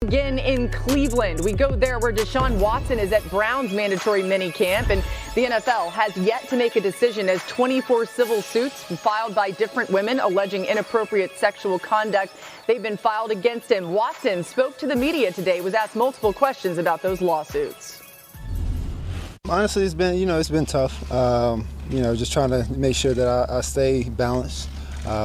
Again in Cleveland, we go there where Deshaun Watson is at Browns mandatory minicamp, and the NFL has yet to make a decision as 24 civil suits filed by different women alleging inappropriate sexual conduct. They've been filed against him. Watson spoke to the media today, was asked multiple questions about those lawsuits. Honestly, it's been tough. Just trying to make sure that I stay balanced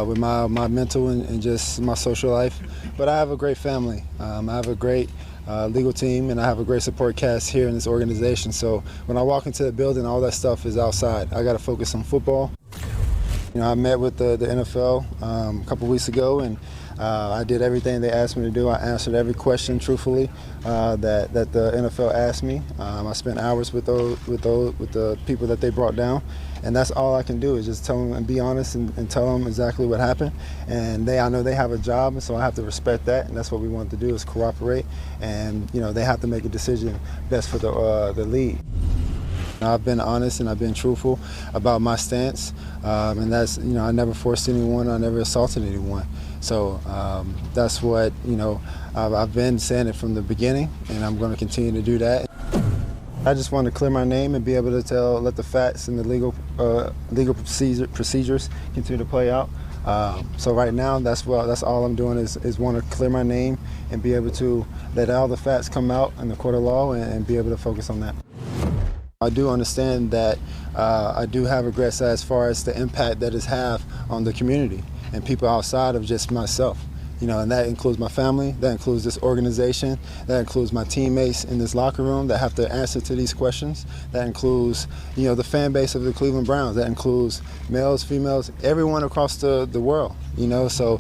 with my mental and just my social life. But I have a great family. I have a great legal team, and I have a great support cast here in this organization. So when I walk into the building, all that stuff is outside. I got to focus on football. I met with the NFL a couple weeks ago, and I did everything they asked me to do. I answered every question truthfully that the NFL asked me. I spent hours with the people that they brought down, and that's all I can do is just tell them and be honest and tell them exactly what happened. And I know they have a job, and so I have to respect that, and that's what we want to do is cooperate. And they have to make a decision best for the league. I've been honest and I've been truthful about my stance, and that's I never forced anyone, I never assaulted anyone. So that's what I've been saying it from the beginning, and I'm going to continue to do that. I just want to clear my name and be able to let the facts and the legal procedures continue to play out. So right now, that's all I'm doing is want to clear my name and be able to let all the facts come out in the court of law and be able to focus on that. I do understand that I do have regrets as far as the impact that it's have on the community and people outside of just myself. And that includes my family, that includes this organization, that includes my teammates in this locker room that have to answer to these questions, that includes, the fan base of the Cleveland Browns, that includes males, females, everyone across the world, So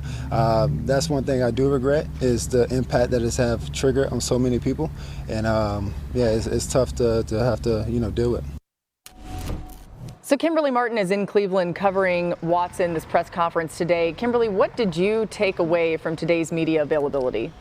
that's one thing I do regret is the impact that it's have triggered on so many people. And it's tough to have to, deal with. So Kimberly Martin is in Cleveland covering Watson, this press conference today. Kimberly, what did you take away from today's media availability?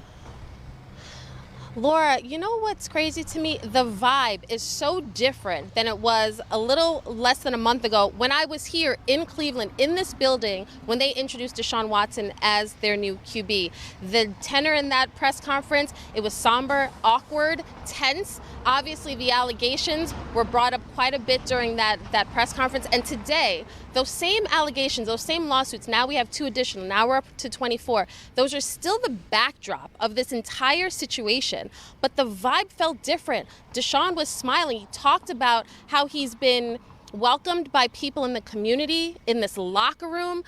Laura, you know what's crazy to me? The vibe is so different than it was a little less than a month ago when I was here in Cleveland, in this building, when they introduced Deshaun Watson as their new QB. The tenor in that press conference, it was somber, awkward, tense. Obviously, the allegations were brought up quite a bit during that press conference. And today, those same allegations, those same lawsuits, now we have 2 additional, now we're up to 24. Those are still the backdrop of this entire situation. But the vibe felt different. Deshaun was smiling. He talked about how he's been welcomed by people in the community, in this locker room.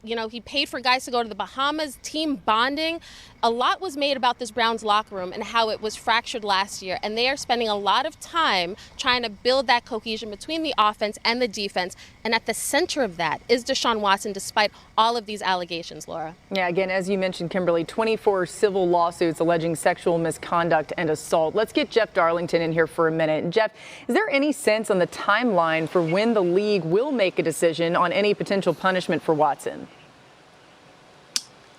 He paid for guys to go to the Bahamas, team bonding. A lot was made about this Browns locker room and how it was fractured last year. And they are spending a lot of time trying to build that cohesion between the offense and the defense. And at the center of that is Deshaun Watson, despite all of these allegations, Laura. Yeah, again, as you mentioned, Kimberly, 24 civil lawsuits alleging sexual misconduct and assault. Let's get Jeff Darlington in here for a minute. And Jeff, is there any sense on the timeline for when the league will make a decision on any potential punishment for Watson?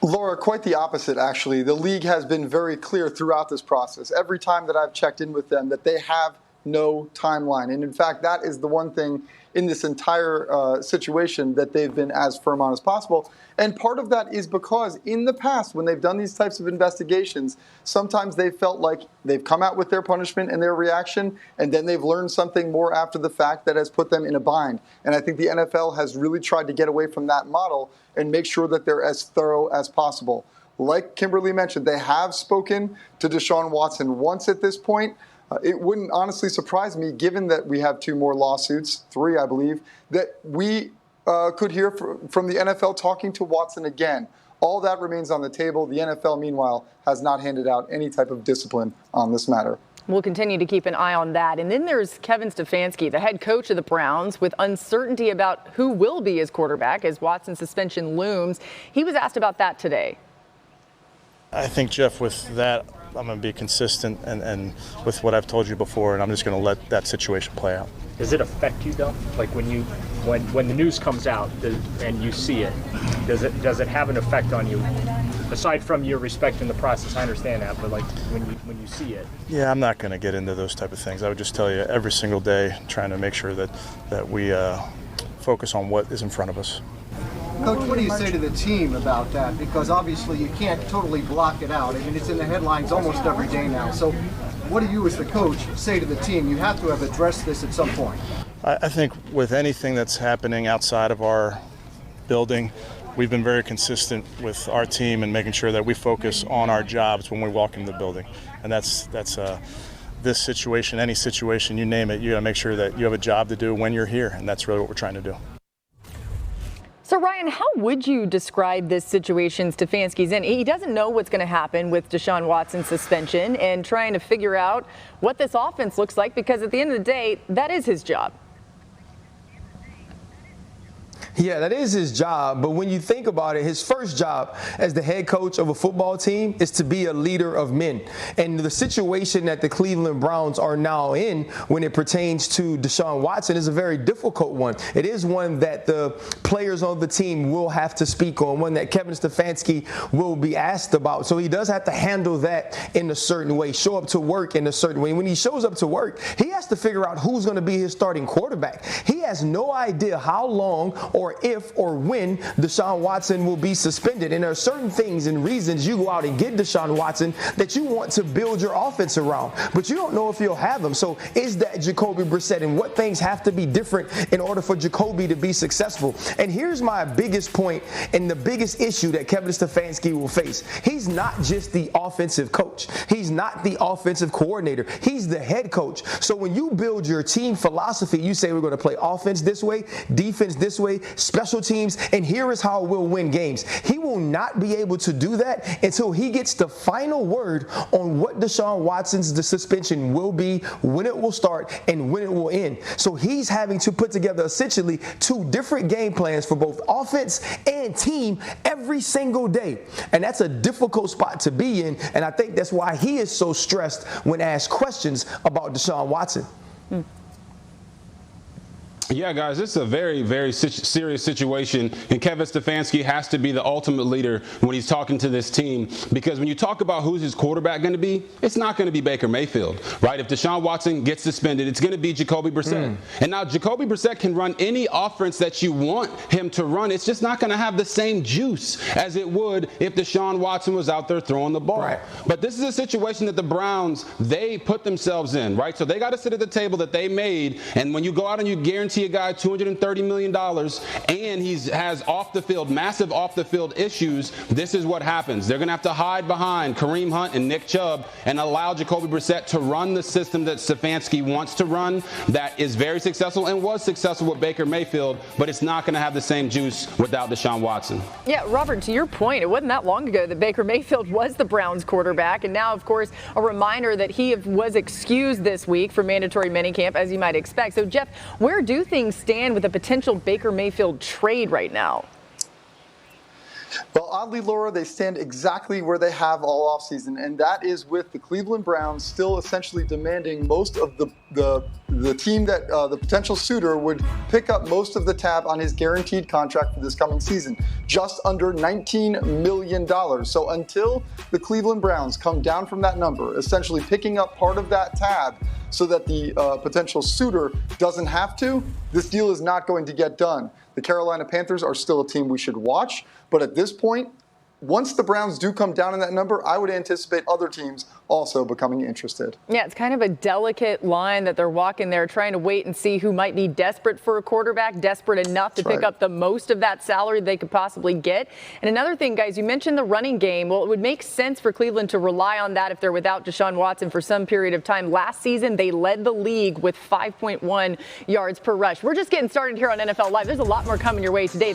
Laura, quite the opposite, actually. The league has been very clear throughout this process. Every time that I've checked in with them, that they have no timeline. And in fact, that is the one thing in this entire situation that they've been as firm on as possible. And part of that is because in the past, when they've done these types of investigations, sometimes they've felt like they've come out with their punishment and their reaction, and then they've learned something more after the fact that has put them in a bind. And I think the NFL has really tried to get away from that model and make sure that they're as thorough as possible. Like Kimberly mentioned, they have spoken to Deshaun Watson once at this point. It wouldn't honestly surprise me, given that we have 2 more lawsuits, 3, I believe, that we could hear from the NFL talking to Watson again. All that remains on the table. The NFL, meanwhile, has not handed out any type of discipline on this matter. We'll continue to keep an eye on that. And then there's Kevin Stefanski, the head coach of the Browns, with uncertainty about who will be his quarterback as Watson's suspension looms. He was asked about that today. I think, Jeff, with that, I'm going to be consistent and with what I've told you before, and I'm just going to let that situation play out. Does it affect you, though? Like when the news comes out and you see it, does it have an effect on you? Aside from your respect in the process, I understand that, but like when you see it. Yeah, I'm not going to get into those type of things. I would just tell you every single day, trying to make sure that we focus on what is in front of us. Coach, what do you say to the team about that? Because obviously you can't totally block it out. I mean, it's in the headlines almost every day now. So what do you as the coach say to the team? You have to have addressed this at some point. I think with anything that's happening outside of our building, we've been very consistent with our team and making sure that we focus on our jobs when we walk into the building. And that's this situation, any situation, you name it, you got to make sure that you have a job to do when you're here, and that's really what we're trying to do. So, Ryan, how would you describe this situation Stefanski's in? He doesn't know what's going to happen with Deshaun Watson's suspension and trying to figure out what this offense looks like, because at the end of the day, that is his job. Yeah, that is his job. But when you think about it, his first job as the head coach of a football team is to be a leader of men. And the situation that the Cleveland Browns are now in when it pertains to Deshaun Watson is a very difficult one. It is one that the players on the team will have to speak on, one that Kevin Stefanski will be asked about. So he does have to handle that in a certain way, show up to work in a certain way. When he shows up to work, he has to figure out who's going to be his starting quarterback. He has no idea how long or if or when Deshaun Watson will be suspended. And there are certain things and reasons you go out and get Deshaun Watson that you want to build your offense around, but you don't know if you'll have them. So is that Jacoby Brissett, and what things have to be different in order for Jacoby to be successful? And here's my biggest point and the biggest issue that Kevin Stefanski will face. He's not just the offensive coach. He's not the offensive coordinator. He's the head coach. So when you build your team philosophy, you say we're going to play offense this way, defense this way, special teams, and here is how we'll win games. He will not be able to do that until he gets the final word on what Deshaun Watson's the suspension will be, when it will start, and when it will end. So he's having to put together essentially two different game plans for both offense and team every single day. And that's a difficult spot to be in, and I think that's why he is so stressed when asked questions about Deshaun Watson. Yeah, guys, this is a very, very serious situation, and Kevin Stefanski has to be the ultimate leader when he's talking to this team, because when you talk about who's his quarterback going to be, it's not going to be Baker Mayfield, right? If Deshaun Watson gets suspended, it's going to be Jacoby Brissett. And now Jacoby Brissett can run any offense that you want him to run. It's just not going to have the same juice as it would if Deshaun Watson was out there throwing the ball. Right. But this is a situation that the Browns, they put themselves in, right? So they got to sit at the table that they made, and when you go out and you guarantee a guy $230 million and he has massive off the field issues, this is what happens. They're going to have to hide behind Kareem Hunt and Nick Chubb and allow Jacoby Brissett to run the system that Stefanski wants to run, that is very successful and was successful with Baker Mayfield, but it's not going to have the same juice without Deshaun Watson. Yeah, Robert, to your point, it wasn't that long ago that Baker Mayfield was the Browns quarterback, and now, of course, a reminder that he was excused this week for mandatory minicamp, as you might expect. So, Jeff, where do things stand with a potential Baker Mayfield trade right now? Well, oddly, Laura, they stand exactly where they have all offseason, and that is with the Cleveland Browns still essentially demanding most of the team that the potential suitor would pick up most of the tab on his guaranteed contract for this coming season, just under $19 million. So until the Cleveland Browns come down from that number, essentially picking up part of that tab so that the potential suitor doesn't have to, this deal is not going to get done. The Carolina Panthers are still a team we should watch, but at this point, once the Browns do come down in that number, I would anticipate other teams also becoming interested. Yeah, it's kind of a delicate line that they're walking there, trying to wait and see who might be desperate for a quarterback, desperate enough to pick up the most of that salary they could possibly get. And another thing, guys, you mentioned the running game. Well, it would make sense for Cleveland to rely on that if they're without Deshaun Watson for some period of time. Last season, they led the league with 5.1 yards per rush. We're just getting started here on NFL Live. There's a lot more coming your way today.